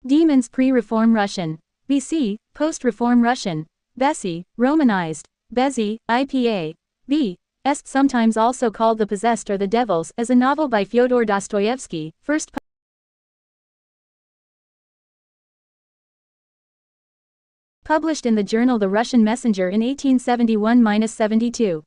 Demons pre-Reform Russian. BC, post-Reform Russian. Bessie, Romanized. Bezzy, IPA. B. Est sometimes also called The Possessed or The Devils, as a novel by Fyodor Dostoevsky, first published in the journal The Russian Messenger in 1871–72.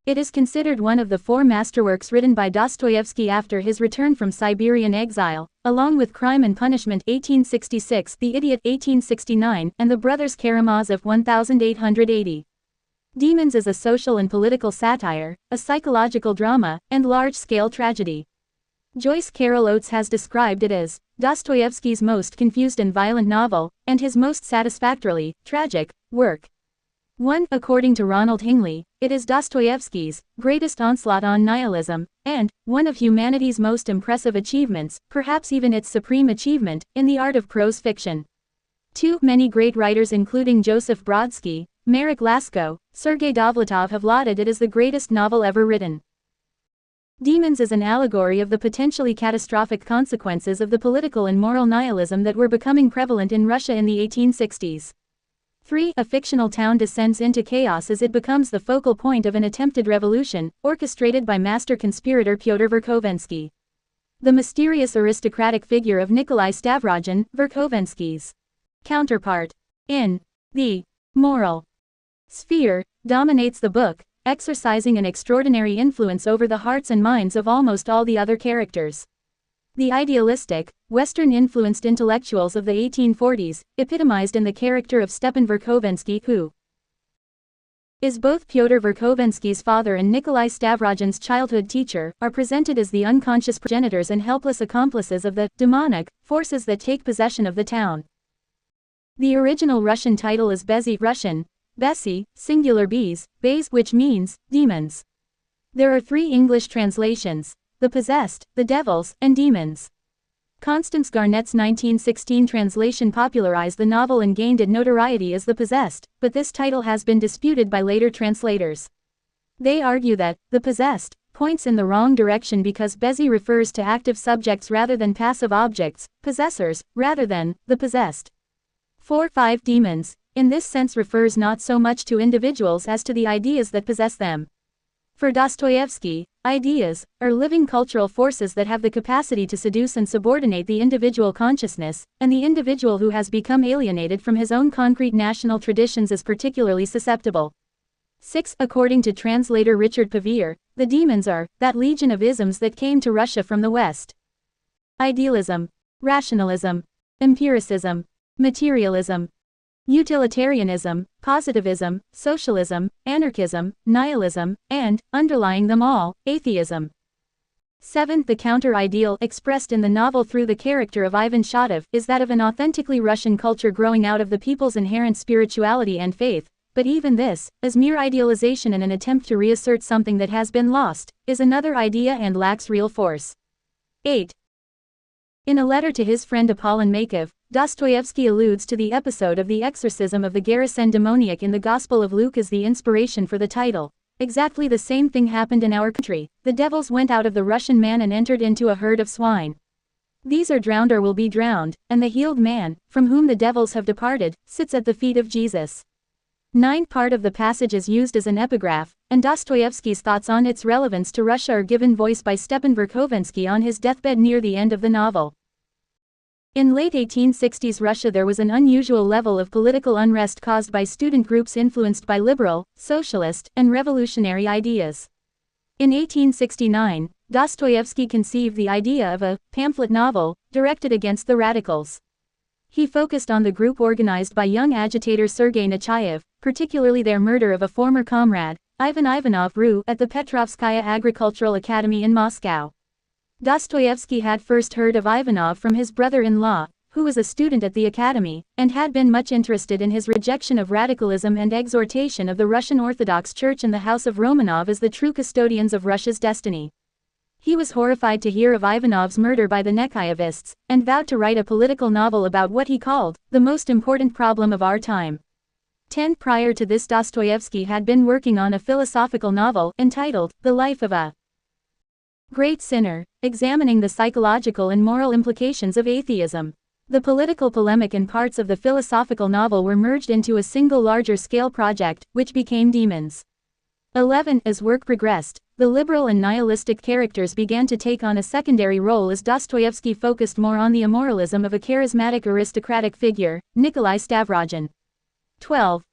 It is considered one of the four masterworks written by Dostoevsky after his return from Siberian exile, along with Crime and Punishment 1866, The Idiot 1869, and The Brothers Karamazov 1880. Demons is a social and political satire, a psychological drama, and large-scale tragedy. Joyce Carol Oates has described it as Dostoevsky's most confused and violent novel, and his most satisfactorily tragic work. 1. According to Ronald Hingley, it is Dostoevsky's greatest onslaught on nihilism, and one of humanity's most impressive achievements, perhaps even its supreme achievement, in the art of prose fiction. 2. Many great writers including Joseph Brodsky, Marek Lasko, Sergei Dovlatov have lauded it as the greatest novel ever written. Demons is an allegory of the potentially catastrophic consequences of the political and moral nihilism that were becoming prevalent in Russia in the 1860s. 3. A fictional town descends into chaos as it becomes the focal point of an attempted revolution, orchestrated by master conspirator Pyotr Verkhovensky. The mysterious aristocratic figure of Nikolai Stavrogin, Verkhovensky's counterpart in the moral sphere, dominates the book, exercising an extraordinary influence over the hearts and minds of almost all the other characters. The idealistic, Western-influenced intellectuals of the 1840s, epitomized in the character of Stepan Verkhovensky, who is both Pyotr Verkhovensky's father and Nikolai Stavrogin's childhood teacher, are presented as the unconscious progenitors and helpless accomplices of the demonic forces that take possession of the town. The original Russian title is Bezzy, Russian, Bessie, singular bees, bays, which means demons. There are 3 English translations: The Possessed, The Devils, and Demons. Constance Garnett's 1916 translation popularized the novel and gained it notoriety as The Possessed, but this title has been disputed by later translators. They argue that The Possessed points in the wrong direction because Bezzy refers to active subjects rather than passive objects, possessors, rather than the possessed. 4. 5. Demons, in this sense, refers not so much to individuals as to the ideas that possess them. For Dostoevsky, ideas are living cultural forces that have the capacity to seduce and subordinate the individual consciousness, and the individual who has become alienated from his own concrete national traditions is particularly susceptible. 6. According to translator Richard Pavere, the demons are that legion of isms that came to Russia from the West. Idealism, rationalism, empiricism, materialism, utilitarianism, positivism, socialism, anarchism, nihilism, and, underlying them all, atheism. 7. The counter-ideal expressed in the novel through the character of Ivan Shatov is that of an authentically Russian culture growing out of the people's inherent spirituality and faith, but even this, as mere idealization and an attempt to reassert something that has been lost, is another idea and lacks real force. 8. In a letter to his friend Apollon Makov, Dostoevsky alludes to the episode of the exorcism of the Gerasene demoniac in the Gospel of Luke as the inspiration for the title. Exactly the same thing happened in our country. The devils went out of the Russian man and entered into a herd of swine. These are drowned or will be drowned, and the healed man, from whom the devils have departed, sits at the feet of Jesus. 9. Part of the passage is used as an epigraph, and Dostoevsky's thoughts on its relevance to Russia are given voice by Stepan Verkhovensky on his deathbed near the end of the novel. In late 1860s Russia there was an unusual level of political unrest caused by student groups influenced by liberal, socialist, and revolutionary ideas. In 1869, Dostoevsky conceived the idea of a pamphlet novel directed against the radicals. He focused on the group organized by young agitator Sergei Nechayev, particularly their murder of a former comrade, Ivan Ivanov Rue, at the Petrovskaya Agricultural Academy in Moscow. Dostoevsky had first heard of Ivanov from his brother-in-law, who was a student at the academy, and had been much interested in his rejection of radicalism and exhortation of the Russian Orthodox Church and the House of Romanov as the true custodians of Russia's destiny. He was horrified to hear of Ivanov's murder by the Nechayevists, and vowed to write a political novel about what he called the most important problem of our time. 10. Prior to this, Dostoevsky had been working on a philosophical novel entitled The Life of a Great Sinner, examining the psychological and moral implications of atheism. The political polemic and parts of the philosophical novel were merged into a single larger-scale project, which became Demons. 11. As work progressed, the liberal and nihilistic characters began to take on a secondary role as Dostoevsky focused more on the immoralism of a charismatic aristocratic figure, Nikolai Stavrogin. 12.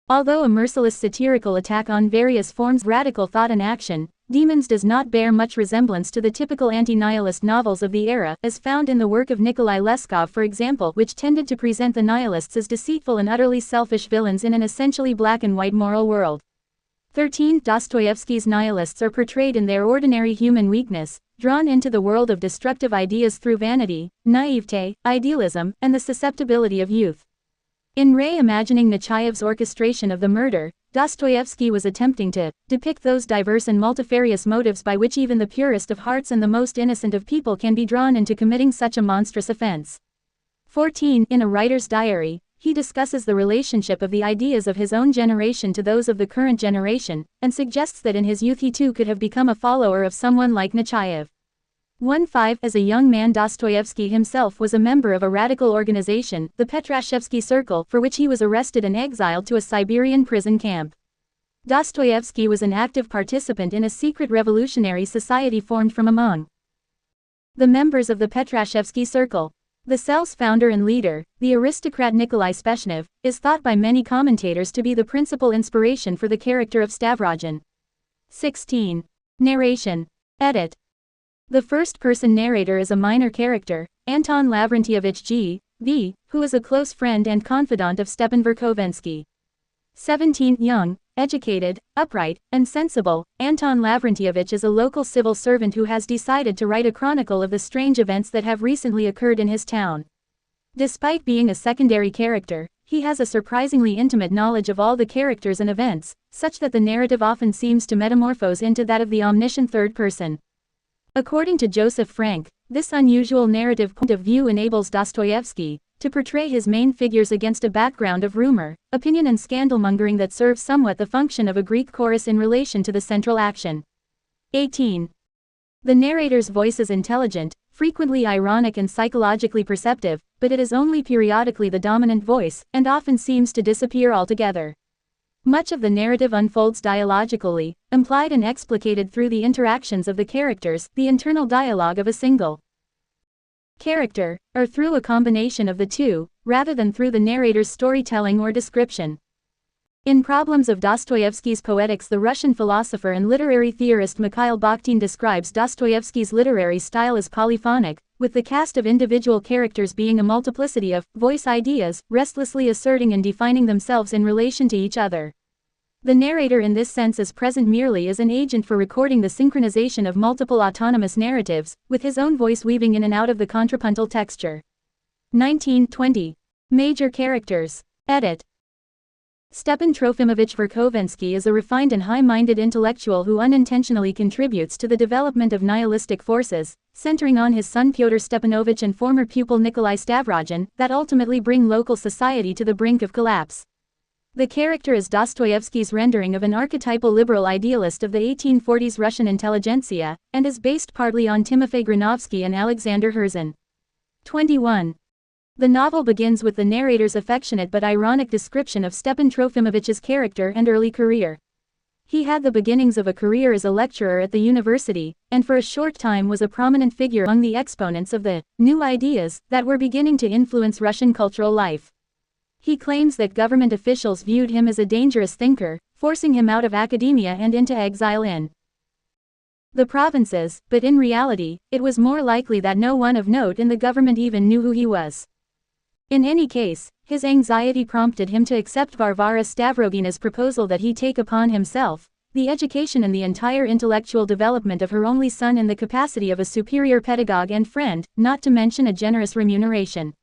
Although a merciless satirical attack on various forms of radical thought and action, Demons does not bear much resemblance to the typical anti-nihilist novels of the era, as found in the work of Nikolai Leskov, for example, which tended to present the nihilists as deceitful and utterly selfish villains in an essentially black and white moral world. 13. Dostoevsky's nihilists are portrayed in their ordinary human weakness, drawn into the world of destructive ideas through vanity, naivete, idealism, and the susceptibility of youth. In reimagining Nechaev's orchestration of the murder, Dostoevsky was attempting to depict those diverse and multifarious motives by which even the purest of hearts and the most innocent of people can be drawn into committing such a monstrous offense. 14. In A Writer's Diary, he discusses the relationship of the ideas of his own generation to those of the current generation, and suggests that in his youth he too could have become a follower of someone like Nechaev. 1.5. As a young man, Dostoevsky himself was a member of a radical organization, the Petrashevsky Circle, for which he was arrested and exiled to a Siberian prison camp. Dostoevsky was an active participant in a secret revolutionary society formed from among the members of the Petrashevsky Circle. The Cell's founder and leader, the aristocrat Nikolai Speshnev, is thought by many commentators to be the principal inspiration for the character of Stavrogin. 16. Narration. Edit. The first-person narrator is a minor character, Anton Lavrentyevich G.V., who is a close friend and confidant of Stepan Verkovensky. 17. Young, educated, upright, and sensible, Anton Lavrentyevich is a local civil servant who has decided to write a chronicle of the strange events that have recently occurred in his town. Despite being a secondary character, he has a surprisingly intimate knowledge of all the characters and events, such that the narrative often seems to metamorphose into that of the omniscient third person. According to Joseph Frank, this unusual narrative point of view enables Dostoevsky to portray his main figures against a background of rumor, opinion and scandalmongering that serves somewhat the function of a Greek chorus in relation to the central action. 18. The narrator's voice is intelligent, frequently ironic and psychologically perceptive, but it is only periodically the dominant voice, and often seems to disappear altogether. Much of the narrative unfolds dialogically, implied and explicated through the interactions of the characters, the internal dialogue of a single character, or through a combination of the two, rather than through the narrator's storytelling or description. In Problems of Dostoevsky's Poetics, the Russian philosopher and literary theorist Mikhail Bakhtin describes Dostoevsky's literary style as polyphonic, with the cast of individual characters being a multiplicity of voice ideas, restlessly asserting and defining themselves in relation to each other. The narrator in this sense is present merely as an agent for recording the synchronization of multiple autonomous narratives, with his own voice weaving in and out of the contrapuntal texture. 1920. Major characters. Edit. Stepan Trofimovich Verkovensky is a refined and high-minded intellectual who unintentionally contributes to the development of nihilistic forces, centering on his son Fyodor Stepanovich and former pupil Nikolai Stavrogin, that ultimately bring local society to the brink of collapse. The character is Dostoevsky's rendering of an archetypal liberal idealist of the 1840s Russian intelligentsia, and is based partly on Timofey Granovsky and Alexander Herzen. 21. The novel begins with the narrator's affectionate but ironic description of Stepan Trofimovich's character and early career. He had the beginnings of a career as a lecturer at the university, and for a short time was a prominent figure among the exponents of the new ideas that were beginning to influence Russian cultural life. He claims that government officials viewed him as a dangerous thinker, forcing him out of academia and into exile in the provinces, but in reality, it was more likely that no one of note in the government even knew who he was. In any case, his anxiety prompted him to accept Varvara Stavrogina's proposal that he take upon himself the education and the entire intellectual development of her only son in the capacity of a superior pedagogue and friend, not to mention a generous remuneration.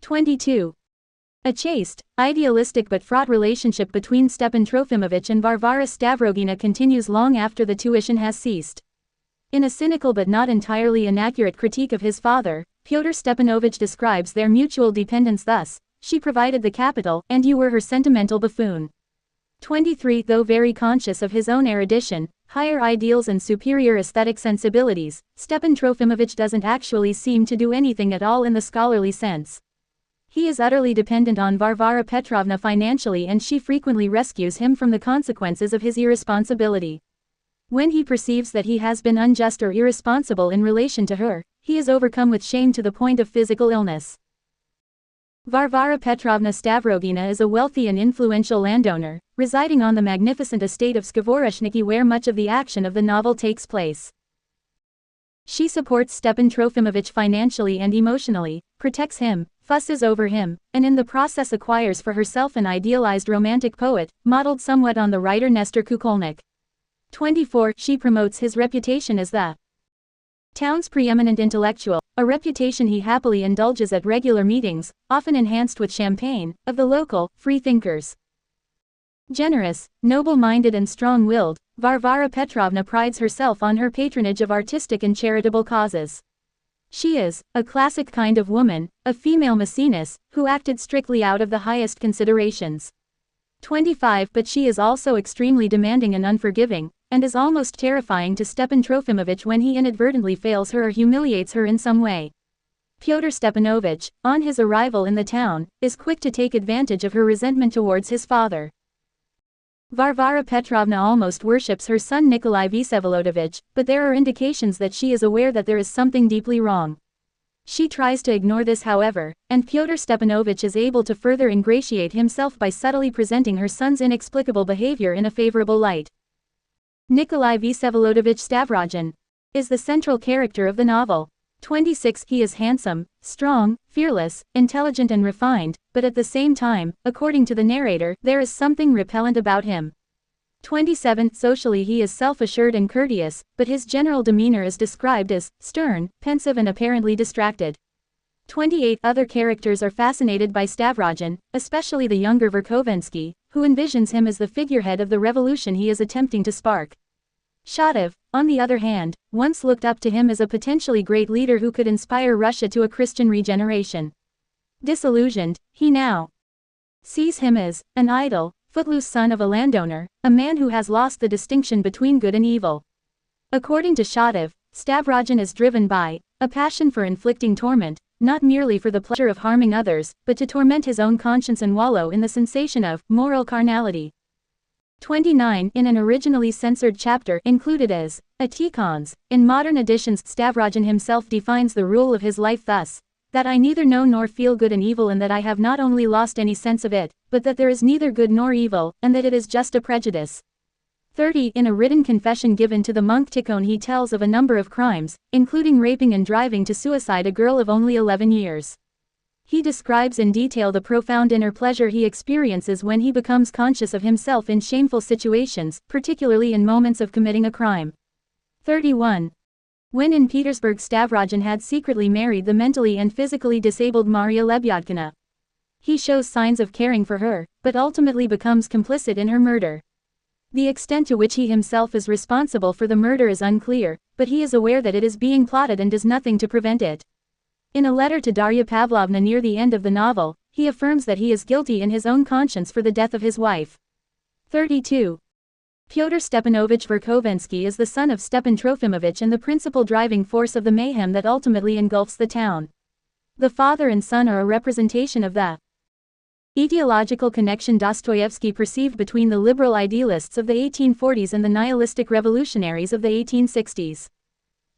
22. A chaste, idealistic but fraught relationship between Stepan Trofimovich and Varvara Stavrogina continues long after the tuition has ceased. In a cynical but not entirely inaccurate critique of his father, Fyodor Stepanovich describes their mutual dependence thus: "She provided the capital, and you were her sentimental buffoon." 23. Though very conscious of his own erudition, higher ideals and superior aesthetic sensibilities, Stepan Trofimovich doesn't actually seem to do anything at all in the scholarly sense. He is utterly dependent on Varvara Petrovna financially, and she frequently rescues him from the consequences of his irresponsibility. When he perceives that he has been unjust or irresponsible in relation to her, he is overcome with shame to the point of physical illness. Varvara Petrovna Stavrogina is a wealthy and influential landowner, residing on the magnificent estate of Skvoreshniki, where much of the action of the novel takes place. She supports Stepan Trofimovich financially and emotionally, protects him, fusses over him, and in the process acquires for herself an idealized romantic poet, modeled somewhat on the writer Nestor Kukolnik. 24. She promotes his reputation as the town's preeminent intellectual, a reputation he happily indulges at regular meetings, often enhanced with champagne, of the local, free thinkers. Generous, noble-minded and strong-willed, Varvara Petrovna prides herself on her patronage of artistic and charitable causes. She is a classic kind of woman, a female Maecenas, who acted strictly out of the highest considerations. 25. But she is also extremely demanding and unforgiving, and is almost terrifying to Stepan Trofimovich when he inadvertently fails her or humiliates her in some way. Fyodor Stepanovich, on his arrival in the town, is quick to take advantage of her resentment towards his father. Varvara Petrovna almost worships her son Nikolai Vsevolodovich, but there are indications that she is aware that there is something deeply wrong. She tries to ignore this, however, and Fyodor Stepanovich is able to further ingratiate himself by subtly presenting her son's inexplicable behavior in a favorable light. Nikolai Vsevolodovich Stavrogin is the central character of the novel. 26. He is handsome, strong, fearless, intelligent and refined, but at the same time, according to the narrator, there is something repellent about him. 27. Socially he is self-assured and courteous, but his general demeanor is described as stern, pensive and apparently distracted. 28. Other characters are fascinated by Stavrogin, especially the younger Verkovensky, who envisions him as the figurehead of the revolution he is attempting to spark. Shatov, on the other hand, once looked up to him as a potentially great leader who could inspire Russia to a Christian regeneration. Disillusioned, he now sees him as an idle, footloose son of a landowner, a man who has lost the distinction between good and evil. According to Shatov, Stavrogin is driven by a passion for inflicting torment, not merely for the pleasure of harming others, but to torment his own conscience and wallow in the sensation of moral carnality. 29. In an originally censored chapter included as Etikons, in modern editions Stavrogin himself defines the rule of his life thus: that I neither know nor feel good and evil, and that I have not only lost any sense of it, but that there is neither good nor evil, and that it is just a prejudice. 30. In a written confession given to the monk Tikhon he tells of a number of crimes, including raping and driving to suicide a girl of only 11 years. He describes in detail the profound inner pleasure he experiences when he becomes conscious of himself in shameful situations, particularly in moments of committing a crime. 31. When in Petersburg Stavrogin had secretly married the mentally and physically disabled Maria Lebyadkina. He shows signs of caring for her, but ultimately becomes complicit in her murder. The extent to which he himself is responsible for the murder is unclear, but he is aware that it is being plotted and does nothing to prevent it. In a letter to Darya Pavlovna near the end of the novel, he affirms that he is guilty in his own conscience for the death of his wife. 32. Fyodor Stepanovich Verkovensky is the son of Stepan Trofimovich and the principal driving force of the mayhem that ultimately engulfs the town. The father and son are a representation of the ideological connection Dostoevsky perceived between the liberal idealists of the 1840s and the nihilistic revolutionaries of the 1860s.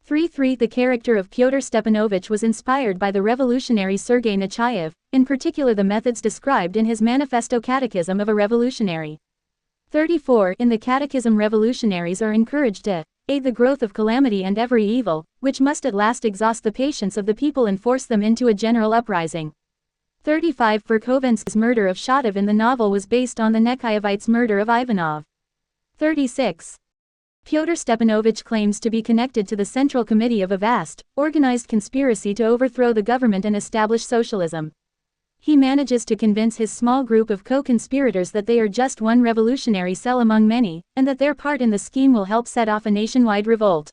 3. The character of Fyodor Stepanovich was inspired by the revolutionary Sergei Nechayev, in particular the methods described in his Manifesto Catechism of a Revolutionary. 34. In the Catechism revolutionaries are encouraged to aid the growth of calamity and every evil, which must at last exhaust the patience of the people and force them into a general uprising. 35. Verkovensky's murder of Shatov in the novel was based on the Nechayevites' murder of Ivanov. 36. Fyodor Stepanovich claims to be connected to the Central Committee of a vast, organized conspiracy to overthrow the government and establish socialism. He manages to convince his small group of co-conspirators that they are just one revolutionary cell among many, and that their part in the scheme will help set off a nationwide revolt.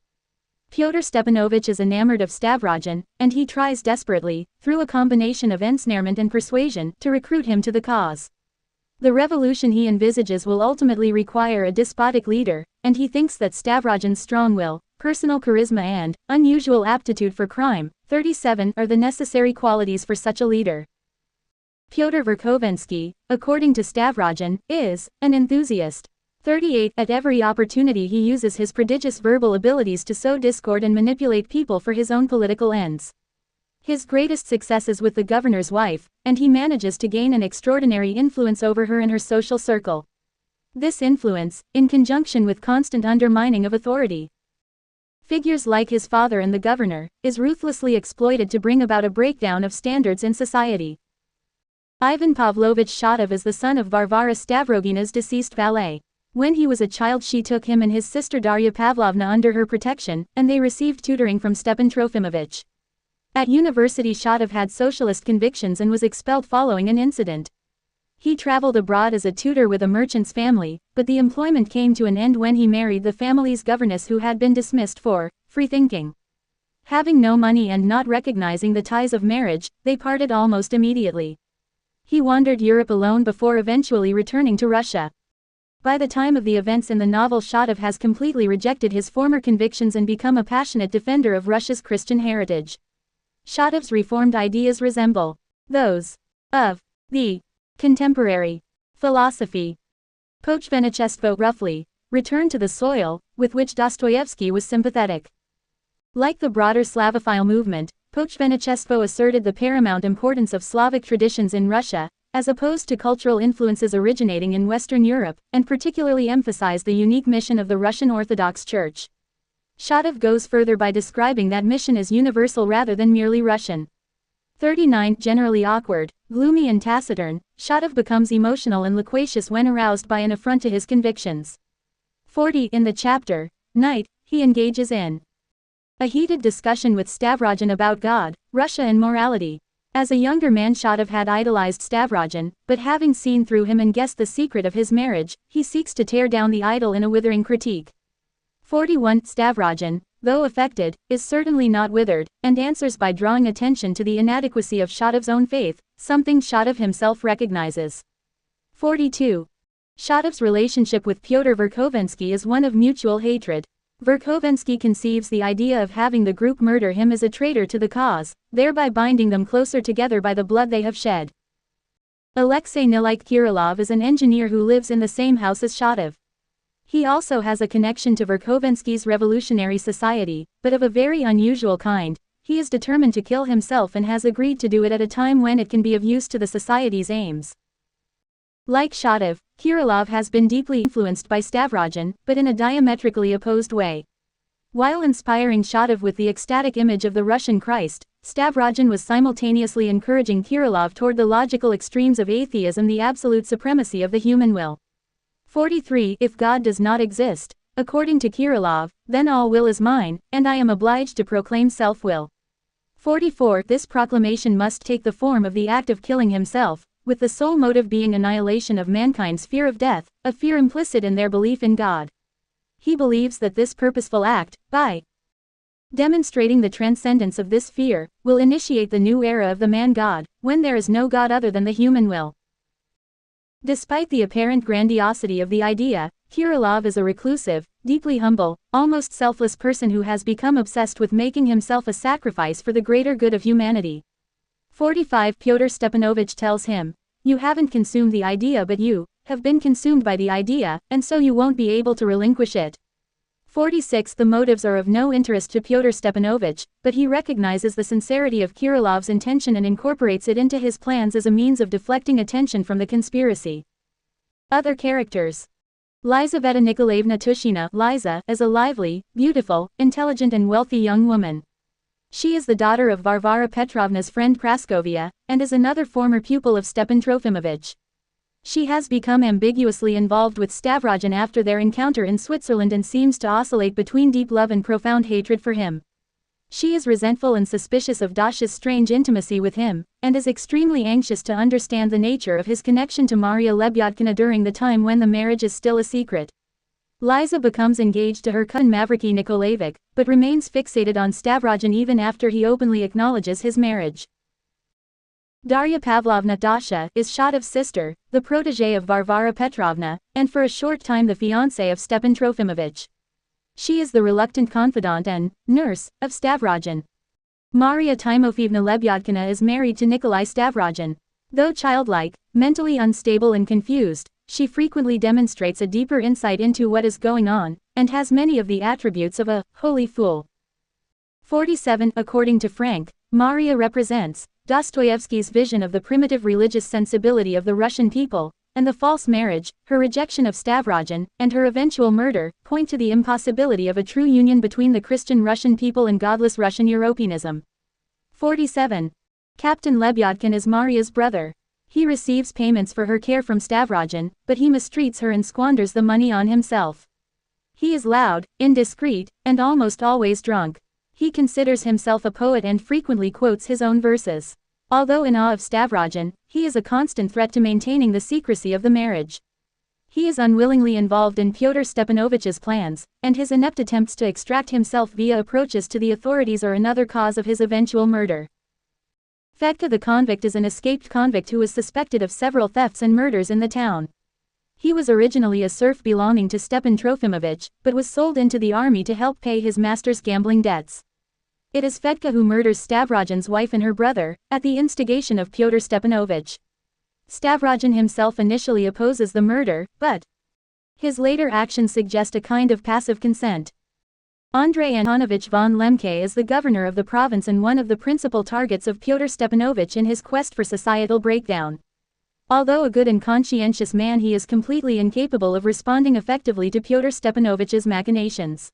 Fyodor Stepanovich is enamored of Stavrogin, and he tries desperately, through a combination of ensnarement and persuasion, to recruit him to the cause. The revolution he envisages will ultimately require a despotic leader, and he thinks that Stavrogen's strong will, personal charisma and unusual aptitude for crime, 37, are the necessary qualities for such a leader. Fyodor Verkhovensky, according to Stavrogen, is an enthusiast. 38. At every opportunity he uses his prodigious verbal abilities to sow discord and manipulate people for his own political ends. His greatest success is with the governor's wife, and he manages to gain an extraordinary influence over her and her social circle. This influence, in conjunction with constant undermining of authority, figures like his father and the governor, is ruthlessly exploited to bring about a breakdown of standards in society. Ivan Pavlovich Shatov is the son of Varvara Stavrogina's deceased valet. When he was a child she took him and his sister Darya Pavlovna under her protection, and they received tutoring from Stepan Trofimovich. At university Shatov had socialist convictions and was expelled following an incident. He traveled abroad as a tutor with a merchant's family, but the employment came to an end when he married the family's governess who had been dismissed for free-thinking. Having no money and not recognizing the ties of marriage, they parted almost immediately. He wandered Europe alone before eventually returning to Russia. By the time of the events in the novel Shatov has completely rejected his former convictions and become a passionate defender of Russia's Christian heritage. Shatov's reformed ideas resemble those of the contemporary philosophy Pochvenichestvo, roughly, return to the soil, with which Dostoevsky was sympathetic. Like the broader Slavophile movement, Pochvenichestvo asserted the paramount importance of Slavic traditions in Russia, as opposed to cultural influences originating in Western Europe, and particularly emphasized the unique mission of the Russian Orthodox Church. Shatov goes further by describing that mission as universal rather than merely Russian. 39. Generally awkward, gloomy and taciturn, Shatov becomes emotional and loquacious when aroused by an affront to his convictions. 40. In the chapter, Night, he engages in a heated discussion with Stavrogen about God, Russia and morality. As a younger man Shatov had idolized Stavrogen, but having seen through him and guessed the secret of his marriage, he seeks to tear down the idol in a withering critique. 41. Stavrogen, though affected, is certainly not withered, and answers by drawing attention to the inadequacy of Shatov's own faith, something Shatov himself recognizes. 42. Shatov's relationship with Fyodor Verkhovensky is one of mutual hatred. Verkhovensky conceives the idea of having the group murder him as a traitor to the cause, thereby binding them closer together by the blood they have shed. Alexei Nilik-Kirilov is an engineer who lives in the same house as Shatov. He also has a connection to Verkhovensky's revolutionary society, but of a very unusual kind. He is determined to kill himself and has agreed to do it at a time when it can be of use to the society's aims. Like Shatov, Kirilov has been deeply influenced by Stavrogen, but in a diametrically opposed way. While inspiring Shatov with the ecstatic image of the Russian Christ, Stavrogen was simultaneously encouraging Kirilov toward the logical extremes of atheism, the absolute supremacy of the human will. 43. If God does not exist, according to Kirilov, then all will is mine, and I am obliged to proclaim self-will. 44. This proclamation must take the form of the act of killing himself, with the sole motive being annihilation of mankind's fear of death, a fear implicit in their belief in God. He believes that this purposeful act, by demonstrating the transcendence of this fear, will initiate the new era of the man-God, when there is no God other than the human will. Despite the apparent grandiosity of the idea, Kirilov is a reclusive, deeply humble, almost selfless person who has become obsessed with making himself a sacrifice for the greater good of humanity. 45. Pyotr Stepanovich tells him, "You haven't consumed the idea but you have been consumed by the idea, and so you won't be able to relinquish it." 46. The motives are of no interest to Pyotr Stepanovich, but he recognizes the sincerity of Kirilov's intention and incorporates it into his plans as a means of deflecting attention from the conspiracy. Other characters. Lizaveta Nikolaevna Tushina, Liza, is a lively, beautiful, intelligent and wealthy young woman. She is the daughter of Varvara Petrovna's friend Praskovia, and is another former pupil of Stepan Trofimovich. She has become ambiguously involved with Stavrogen after their encounter in Switzerland and seems to oscillate between deep love and profound hatred for him. She is resentful and suspicious of Dasha's strange intimacy with him, and is extremely anxious to understand the nature of his connection to Maria Lebyadkina during the time when the marriage is still a secret. Liza becomes engaged to her cousin Mavriky Nikolaevich, but remains fixated on Stavrogen even after he openly acknowledges his marriage. Darya Pavlovna Dasha is Shatov's sister, the protégée of Varvara Petrovna, and for a short time the fiancée of Stepan Trofimovich. She is the reluctant confidant and nurse of Stavrogen. Maria Timofeevna Lebyadkina is married to Nikolai Stavrogen. Though childlike, mentally unstable and confused, she frequently demonstrates a deeper insight into what is going on, and has many of the attributes of a holy fool. 47. According to Frank, Maria represents Dostoevsky's vision of the primitive religious sensibility of the Russian people, and the false marriage, her rejection of Stavrogen, and her eventual murder, point to the impossibility of a true union between the Christian Russian people and godless Russian Europeanism. 47. Captain Lebyadkin is Maria's brother. He receives payments for her care from Stavrogen, but he mistreats her and squanders the money on himself. He is loud, indiscreet, and almost always drunk. He considers himself a poet and frequently quotes his own verses. Although in awe of Stavrogen, he is a constant threat to maintaining the secrecy of the marriage. He is unwillingly involved in Fyodor Stepanovich's plans, and his inept attempts to extract himself via approaches to the authorities are another cause of his eventual murder. Fedka the convict is an escaped convict who was suspected of several thefts and murders in the town. He was originally a serf belonging to Stepan Trofimovich, but was sold into the army to help pay his master's gambling debts. It is Fedka who murders Stavrogen's wife and her brother, at the instigation of Pyotr Stepanovich. Stavrogen himself initially opposes the murder, but his later actions suggest a kind of passive consent. Andrei Antonovich von Lemke is the governor of the province and one of the principal targets of Pyotr Stepanovich in his quest for societal breakdown. Although a good and conscientious man, he is completely incapable of responding effectively to Pyotr Stepanovich's machinations.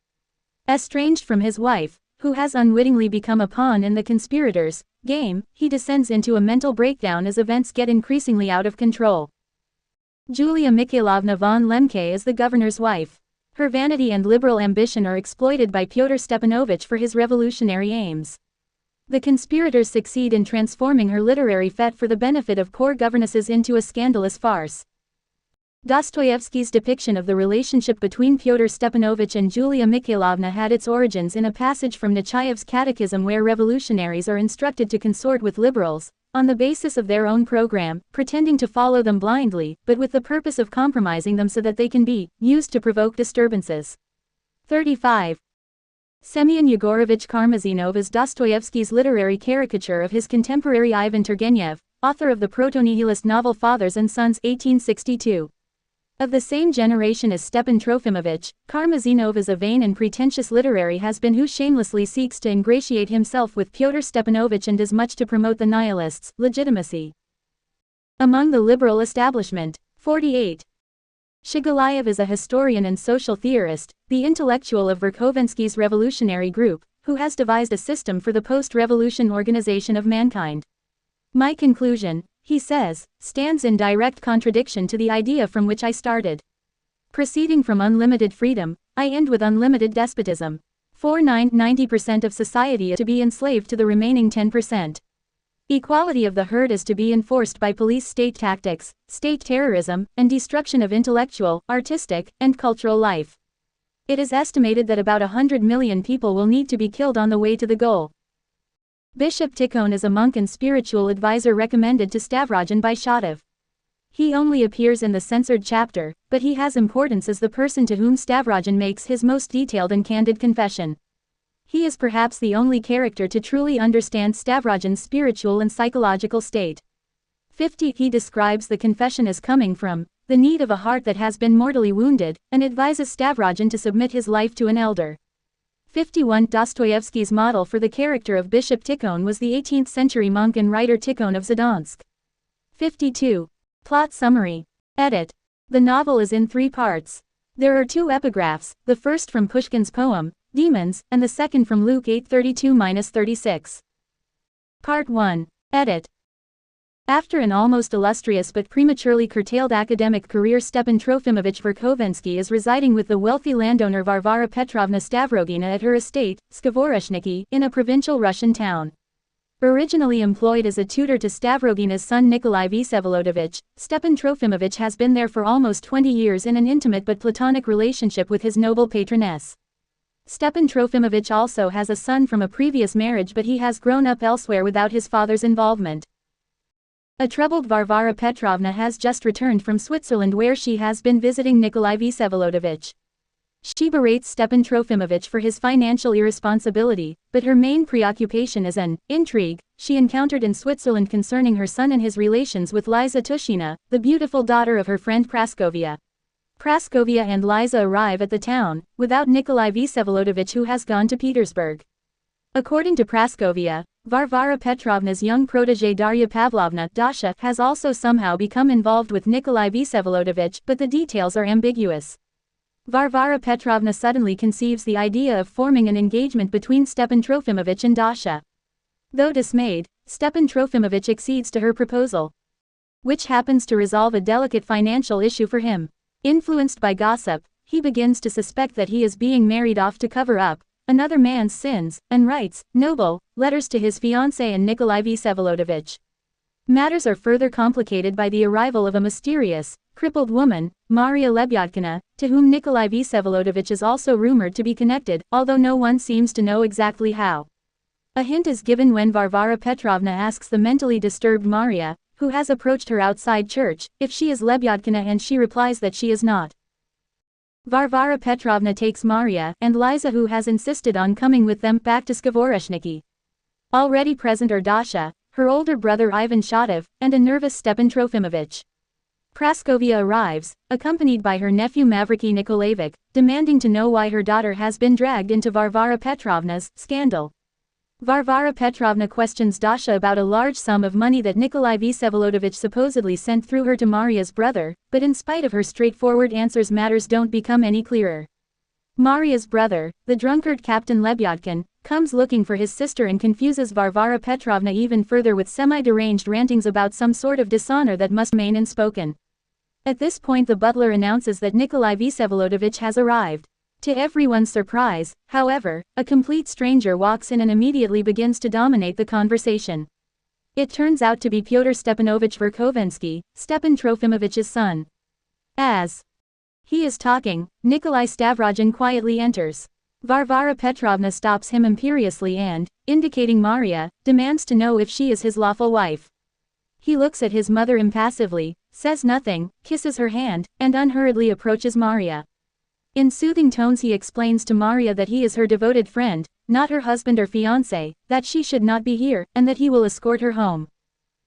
Estranged from his wife, who has unwittingly become a pawn in the conspirators' game, he descends into a mental breakdown as events get increasingly out of control. Julia Mikhailovna von Lemke is the governor's wife. Her vanity and liberal ambition are exploited by Pyotr Stepanovich for his revolutionary aims. The conspirators succeed in transforming her literary fete for the benefit of poor governesses into a scandalous farce. Dostoevsky's depiction of the relationship between Pyotr Stepanovich and Julia Mikhailovna had its origins in a passage from Nechaev's Catechism where revolutionaries are instructed to consort with liberals, on the basis of their own program, pretending to follow them blindly, but with the purpose of compromising them so that they can be used to provoke disturbances. 35. Semyon Yegorovich Karmazinov is Dostoevsky's literary caricature of his contemporary Ivan Turgenev, author of the proto-nihilist novel Fathers and Sons 1862. Of the same generation as Stepan Trofimovich, Karmazinov is a vain and pretentious literary has-been who shamelessly seeks to ingratiate himself with Pyotr Stepanovich and does much to promote the nihilists' legitimacy among the liberal establishment. 48. Shigulaev is a historian and social theorist, the intellectual of Verkhovensky's revolutionary group, who has devised a system for the post-revolution organization of mankind. My conclusion, he says, stands in direct contradiction to the idea from which I started. Proceeding from unlimited freedom, I end with unlimited despotism. 90% of society is to be enslaved to the remaining 10%. Equality of the herd is to be enforced by police state tactics, state terrorism, and destruction of intellectual, artistic, and cultural life. It is estimated that about 100 million people will need to be killed on the way to the goal. Bishop Tikhon is a monk and spiritual advisor recommended to Stavrogen by Shatov. He only appears in the censored chapter, but he has importance as the person to whom Stavrogen makes his most detailed and candid confession. He is perhaps the only character to truly understand Stavrogen's spiritual and psychological state. 50. He describes the confession as coming from the need of a heart that has been mortally wounded, and advises Stavrogen to submit his life to an elder. 51. Dostoevsky's model for the character of Bishop Tikhon was the 18th-century monk and writer Tikhon of Zadonsk. 52. Plot summary. Edit. The novel is in 3 parts. There are 2 epigraphs, the first from Pushkin's poem, Demons, and the second from Luke 8:32-36. Part 1. Edit. After an almost illustrious but prematurely curtailed academic career, Stepan Trofimovich Verkhovensky is residing with the wealthy landowner Varvara Petrovna Stavrogina at her estate, Skvoreshniki, in a provincial Russian town. Originally employed as a tutor to Stavrogina's son Nikolai Vsevolodovich, Stepan Trofimovich has been there for almost 20 years in an intimate but platonic relationship with his noble patroness. Stepan Trofimovich also has a son from a previous marriage, but he has grown up elsewhere without his father's involvement. A troubled Varvara Petrovna has just returned from Switzerland where she has been visiting Nikolai Vsevolodovich. She berates Stepan Trofimovich for his financial irresponsibility, but her main preoccupation is an intrigue she encountered in Switzerland concerning her son and his relations with Liza Tushina, the beautiful daughter of her friend Praskovia. Praskovia and Liza arrive at the town, without Nikolai Vsevolodovich, who has gone to Petersburg. According to Praskovia, Varvara Petrovna's young protégée Darya Pavlovna Dasha has also somehow become involved with Nikolai Vsevolodovich, but the details are ambiguous. Varvara Petrovna suddenly conceives the idea of forming an engagement between Stepan Trofimovich and Dasha. Though dismayed, Stepan Trofimovich accedes to her proposal, which happens to resolve a delicate financial issue for him. Influenced by gossip, he begins to suspect that he is being married off to cover up another man's sins, and writes noble letters to his fiancée and Nikolai Vsevolodovich. Matters are further complicated by the arrival of a mysterious, crippled woman, Maria Lebyadkina, to whom Nikolai Vsevolodovich is also rumored to be connected, although no one seems to know exactly how. A hint is given when Varvara Petrovna asks the mentally disturbed Maria, who has approached her outside church, if she is Lebyadkina, and she replies that she is not. Varvara Petrovna takes Maria and Liza, who has insisted on coming with them, back to Skvoreshniki. Already present are Dasha, her older brother Ivan Shatov, and a nervous Stepan Trofimovich. Praskovia arrives, accompanied by her nephew Mavriky Nikolaevich, demanding to know why her daughter has been dragged into Varvara Petrovna's scandal. Varvara Petrovna questions Dasha about a large sum of money that Nikolai Vsevolodovich supposedly sent through her to Maria's brother, but in spite of her straightforward answers, matters don't become any clearer. Maria's brother, the drunkard Captain Lebyadkin, comes looking for his sister and confuses Varvara Petrovna even further with semi-deranged rantings about some sort of dishonor that must remain unspoken. At this point the butler announces that Nikolai Vsevolodovich has arrived. To everyone's surprise, however, a complete stranger walks in and immediately begins to dominate the conversation. It turns out to be Fyodor Stepanovich Verkhovensky, Stepan Trofimovich's son. As he is talking, Nikolai Stavrogen quietly enters. Varvara Petrovna stops him imperiously and, indicating Maria, demands to know if she is his lawful wife. He looks at his mother impassively, says nothing, kisses her hand, and unhurriedly approaches Maria. In soothing tones he explains to Maria that he is her devoted friend, not her husband or fiancé, that she should not be here, and that he will escort her home.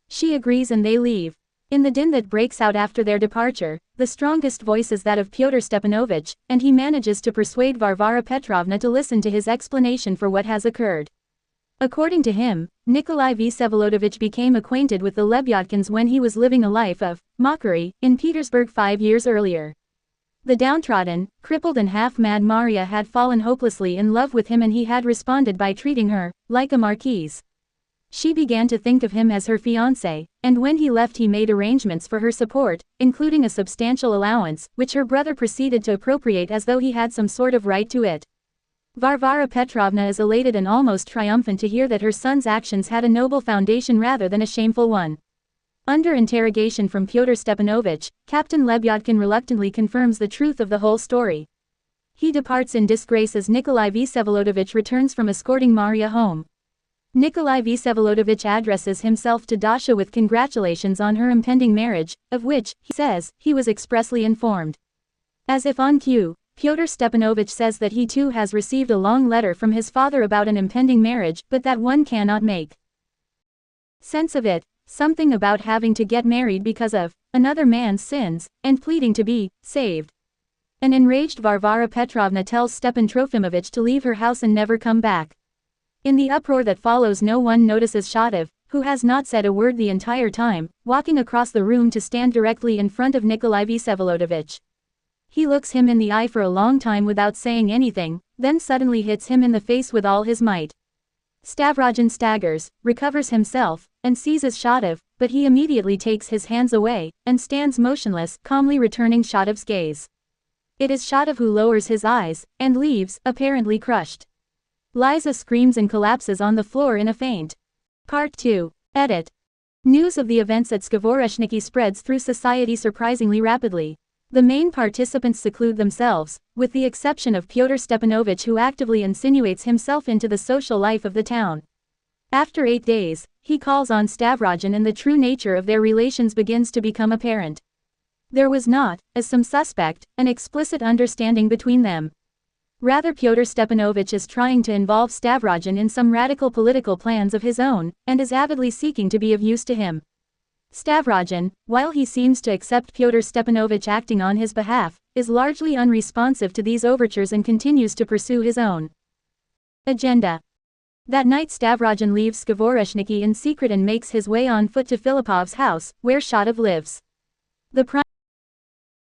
She agrees and they leave. In the din that breaks out after their departure, the strongest voice is that of Pyotr Stepanovich, and he manages to persuade Varvara Petrovna to listen to his explanation for what has occurred. According to him, Nikolai Vsevolodovich became acquainted with the Lebyadkins when he was living a life of mockery in Petersburg 5 years earlier. The downtrodden, crippled and half-mad Maria had fallen hopelessly in love with him, and he had responded by treating her like a marquise. She began to think of him as her fiancé, and when he left he made arrangements for her support, including a substantial allowance, which her brother proceeded to appropriate as though he had some sort of right to it. Varvara Petrovna is elated and almost triumphant to hear that her son's actions had a noble foundation rather than a shameful one. Under interrogation from Pyotr Stepanovich, Captain Lebyadkin reluctantly confirms the truth of the whole story. He departs in disgrace as Nikolai Vsevolodovich returns from escorting Maria home. Nikolai Vsevolodovich addresses himself to Dasha with congratulations on her impending marriage, of which, he says, he was expressly informed. As if on cue, Pyotr Stepanovich says that he too has received a long letter from his father about an impending marriage, but that one cannot make sense of it, something about having to get married because of another man's sins, and pleading to be saved. An enraged Varvara Petrovna tells Stepan Trofimovich to leave her house and never come back. In the uproar that follows, no one notices Shatov, who has not said a word the entire time, walking across the room to stand directly in front of Nikolai Vsevolodovich. He looks him in the eye for a long time without saying anything, then suddenly hits him in the face with all his might. Stavrogen staggers, recovers himself, and seizes Shatov, but he immediately takes his hands away, and stands motionless, calmly returning Shatov's gaze. It is Shatov who lowers his eyes, and leaves, apparently crushed. Liza screams and collapses on the floor in a faint. Part 2. Edit. News of the events at Skvoreshniki spreads through society surprisingly rapidly. The main participants seclude themselves, with the exception of Pyotr Stepanovich, who actively insinuates himself into the social life of the town. After 8 days, he calls on Stavrogen and the true nature of their relations begins to become apparent. There was not, as some suspect, an explicit understanding between them. Rather, Pyotr Stepanovich is trying to involve Stavrogen in some radical political plans of his own, and is avidly seeking to be of use to him. Stavrogen, while he seems to accept Pyotr Stepanovich acting on his behalf, is largely unresponsive to these overtures and continues to pursue his own agenda. That night Stavrogen leaves Skvoreshniki in secret and makes his way on foot to Filipov's house, where Shatov lives. The